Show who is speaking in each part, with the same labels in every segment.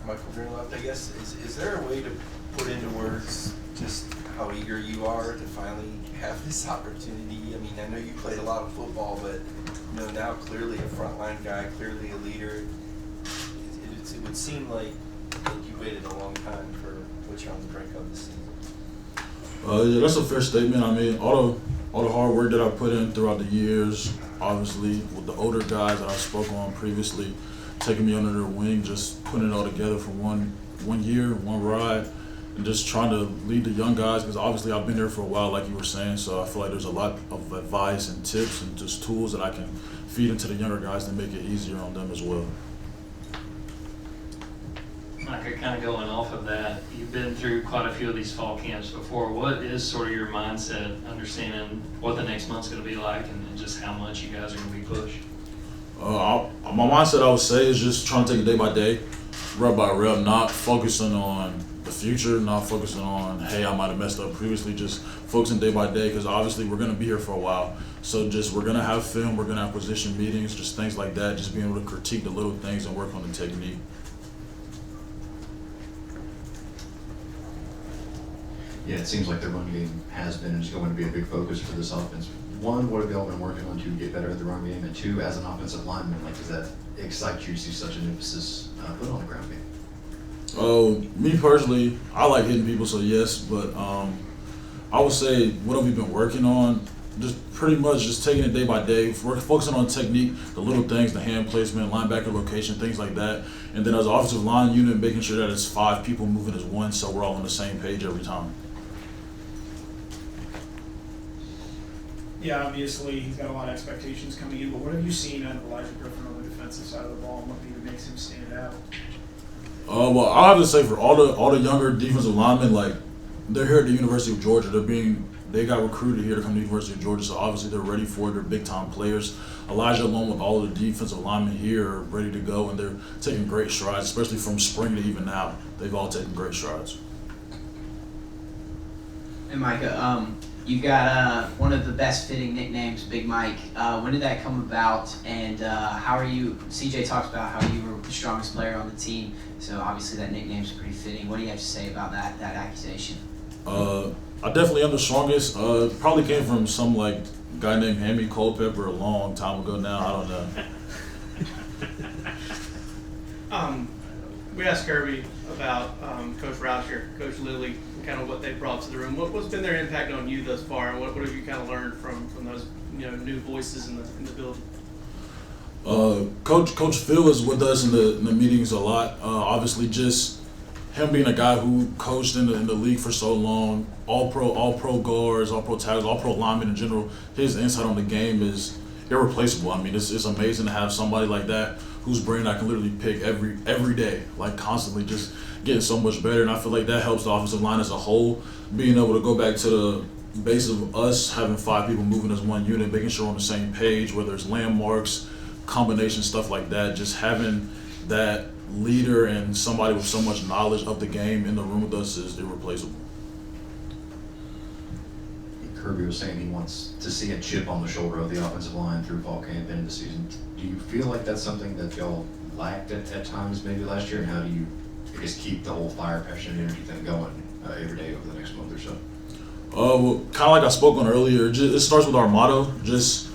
Speaker 1: Michael Greenleft, I guess, is there a way to put into words just how eager you are to finally have this opportunity? I mean, I know you played a lot of football, but now clearly a frontline guy, clearly a leader. It would seem like you waited a long time for what you're on the brink of this season.
Speaker 2: Yeah, that's a fair statement. I mean, all the hard work that I put in throughout the years, obviously with the older guys that I spoke on previously, taking me under their wing, just putting it all together for one year, one ride, and just trying to lead the young guys, because obviously I've been there for a while, like you were saying, so I feel like there's a lot of advice and tips and just tools that I can feed into the younger guys to make it easier on them as well.
Speaker 3: Micah, kind of going off of that, you've been through quite a few of these fall camps before. What is sort of your mindset, understanding what the next month's going to be like and just how much you guys are going to be pushed?
Speaker 2: My mindset, I would say, is just trying to take it day by day, rep by rep, not focusing on the future, not focusing on, hey, I might have messed up previously, just focusing day by day, because obviously we're going to be here for a while. So we're going to have film, we're going to have position meetings, just things like that, just being able to critique the little things and work on the technique.
Speaker 4: Yeah, it seems like the run game has been and is going to be a big focus for this offense. One, what have y'all been working on to get better at the run game? And two, as an offensive lineman, does that excite you to see such an emphasis put on the ground game?
Speaker 2: Oh, me personally, I like hitting people, so yes, but I would say what have we been working on? Just pretty much just taking it day by day. We're focusing on technique, the little things, the hand placement, linebacker location, things like that. And then as an offensive line unit, making sure that it's 5 people moving as one, so we're all on the same page every time.
Speaker 5: Yeah, obviously he's got a lot of expectations coming in, but what have you seen out of Elijah Griffin on the defensive side of the ball, and what maybe makes him stand out?
Speaker 2: Well, I have to say for all the younger defensive linemen, they're here at the University of Georgia. They got recruited here to come to the University of Georgia, so obviously they're ready for it. They're big time players. Elijah, along with all of the defensive linemen here, are ready to go, and they're taking great strides, especially from spring to even now. They've all taken great strides.
Speaker 6: And Micah, you've got one of the best fitting nicknames, Big Mike. When did that come about, and how are you? CJ talks about how you were the strongest player on the team, so obviously that nickname's pretty fitting. What do you have to say about that accusation?
Speaker 2: I definitely am the strongest. Probably came from some guy named Hammy Culpepper a long time ago now. I don't know.
Speaker 7: We asked Kirby about Coach Rauscher, Coach Lilly, and kind of what they brought to the room. What's been their impact on you thus far, and what have you kind of learned from those new voices in the building?
Speaker 2: Coach Phil is with us in the meetings a lot. Obviously, just him being a guy who coached in the league for so long, all pro guards, all pro tackles, all pro linemen in general. His insight on the game is irreplaceable. I mean, it's amazing to have somebody like that whose brain I can literally pick every day, constantly just getting so much better. And I feel like that helps the offensive line as a whole, being able to go back to the base of us having 5 people moving as one unit, making sure we're on the same page, whether it's landmarks, combination, stuff like that. Just having that leader and somebody with so much knowledge of the game in the room with us is irreplaceable.
Speaker 4: Kirby was saying he wants to see a chip on the shoulder of the offensive line through fall camp into the season. Do you feel like that's something that y'all lacked at times maybe last year? And how do you, keep the whole fire, passion, and energy thing going every day over the next month or so?
Speaker 2: Well, kind of like I spoke on earlier, it starts with our motto, just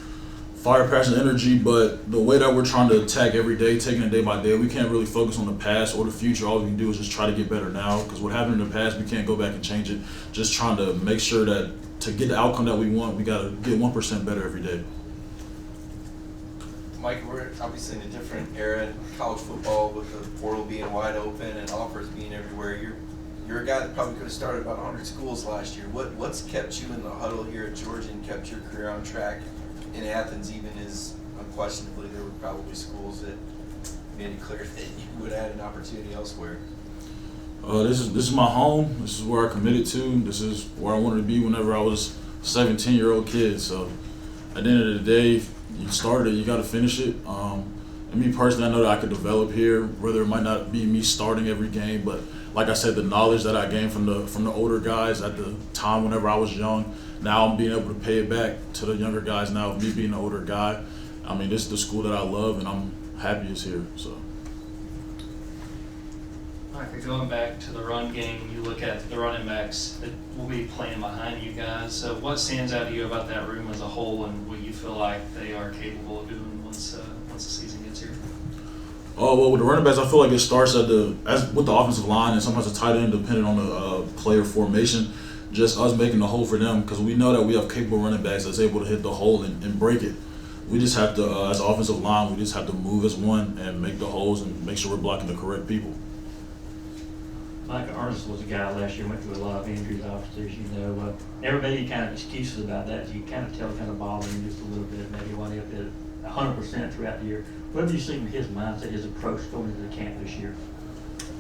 Speaker 2: fire, passion, energy, but the way that we're trying to attack every day, taking it day by day, we can't really focus on the past or the future. All we can do is just try to get better now, because what happened in the past, we can't go back and change it. Just trying to make sure that to get the outcome that we want, we got to get 1% better every day.
Speaker 1: Mike, we're obviously in a different era in college football with the portal being wide open and offers being everywhere. You're a guy that probably could have started about 100 schools last year. What's kept you in the huddle here at Georgia and kept your career on track in Athens, even as unquestionably there were probably schools that made it clear that you would add an opportunity elsewhere?
Speaker 2: This is my home. This is where I committed to. This is where I wanted to be whenever I was a 17-year-old kid. So at the end of the day, you started it, you got to finish it. And me personally, I know that I could develop here, whether it might not be me starting every game, but like I said, the knowledge that I gained from the older guys at the time whenever I was young, now I'm being able to pay it back to the younger guys now, me being an older guy. I mean, this is the school that I love, and I'm happy it's here. So.
Speaker 3: Micah, going back to the run game, you look at the running backs that will be playing behind you guys. So what stands out to you about that room as a whole, and what you feel like they are capable of doing once the season gets here?
Speaker 2: Oh, well, with the running backs, I feel like it starts with the offensive line and sometimes the tight end, depending on the player formation. Just us making the hole for them, because we know that we have capable running backs that's able to hit the hole and break it. We just have to, as an offensive line, we just have to move as one and make the holes and make sure we're blocking the correct people.
Speaker 8: Micah Ernest was a guy last year, went through a lot of injuries, obviously, you know. Everybody kind of excuses about that. You kind of tell kind of bothering him just a little bit, maybe when he'll be 100% throughout the year. What have you seen in his mindset, his approach going into the camp this year?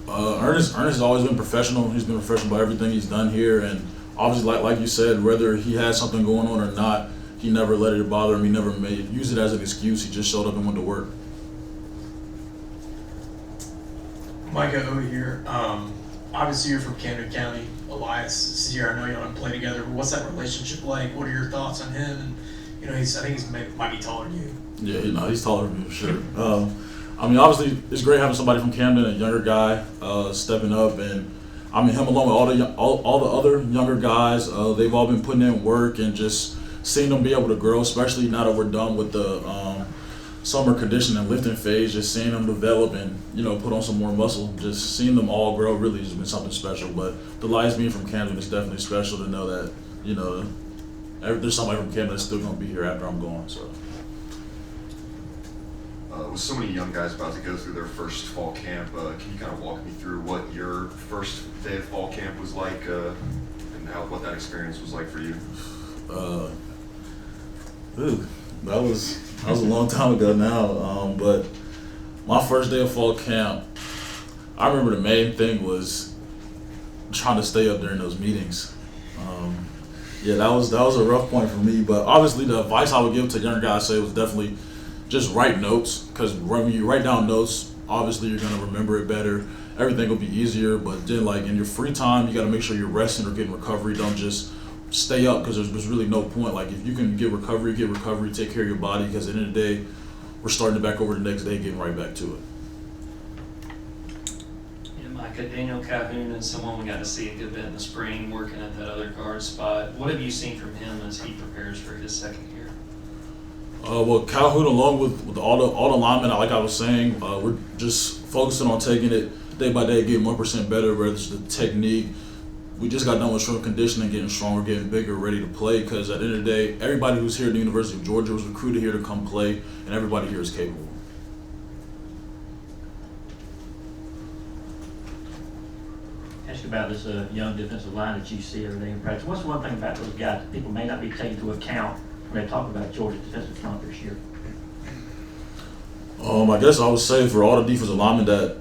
Speaker 2: Ernest has always been professional. He's been professional about everything he's done here, and obviously, like you said, whether he had something going on or not, he never let it bother him. He never used it as an excuse. He just showed up and went to work.
Speaker 9: Micah, over here. Obviously, you're from Camden County. Elias is here. I know you don't play together, but what's that relationship like? What are your thoughts on him? And you know, I think he's might be taller than you.
Speaker 2: Yeah, he's taller than me for sure. I mean, obviously, it's great having somebody from Camden, a younger guy, stepping up, and I mean, him along with all the other younger guys, they've all been putting in work, and just seeing them be able to grow, especially now that we're done with the summer conditioning and lifting phase, just seeing them develop and, you know, put on some more muscle, just seeing them all grow really has been something special. But the Lions being from Camden is definitely special to know that, you know, there's somebody from Camden that's still going to be here after I'm gone. So.
Speaker 10: With so many young guys about to go through their first fall camp, can you kind of walk me through what your first day of fall camp was like, and what that experience was like for you?
Speaker 2: That was a long time ago now. But my first day of fall camp, I remember the main thing was trying to stay up during those meetings. Yeah, that was a rough point for me. But obviously, the advice I would give to younger guys was definitely just write notes, because when you write down notes, obviously you're gonna remember it better. Everything will be easier. But then, like, in your free time, you got to make sure you're resting or getting recovery. Don't just stay up, because there's really no point. Like, if you can get recovery, take care of your body, because at the end of the day, we're starting it back over the next day, getting right back to it.
Speaker 3: Yeah, Micah, Daniel Cahoun is someone we got to see a good bit in the spring, working at that other guard spot. What have you seen from him as he prepares for his second year?
Speaker 2: Well, Cahoun, along with all the linemen, like I was saying, we're just focusing on taking it day by day, getting 1% better, whether it's the technique. We just got done with strength conditioning, getting stronger, getting bigger, ready to play, because at the end of the day, everybody who's here at the University of Georgia was recruited here to come play, and everybody here is capable.
Speaker 8: Ask you about this young defensive line that you see every day in practice. What's one thing about those guys that people may not be taking into account when they talk about Georgia's defensive front this year?
Speaker 2: I guess I would say for all the defensive linemen that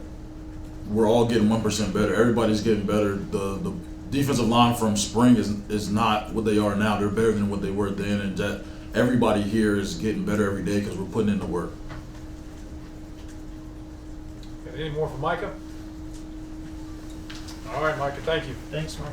Speaker 2: we're all getting 1% better. Everybody's getting better. The defensive line from spring is not what they are now. They're better than what they were then, and that everybody here is getting better every day because we're putting in the work.
Speaker 11: Any more for Micah? All right, Micah, thank you.
Speaker 5: Thanks, Mike.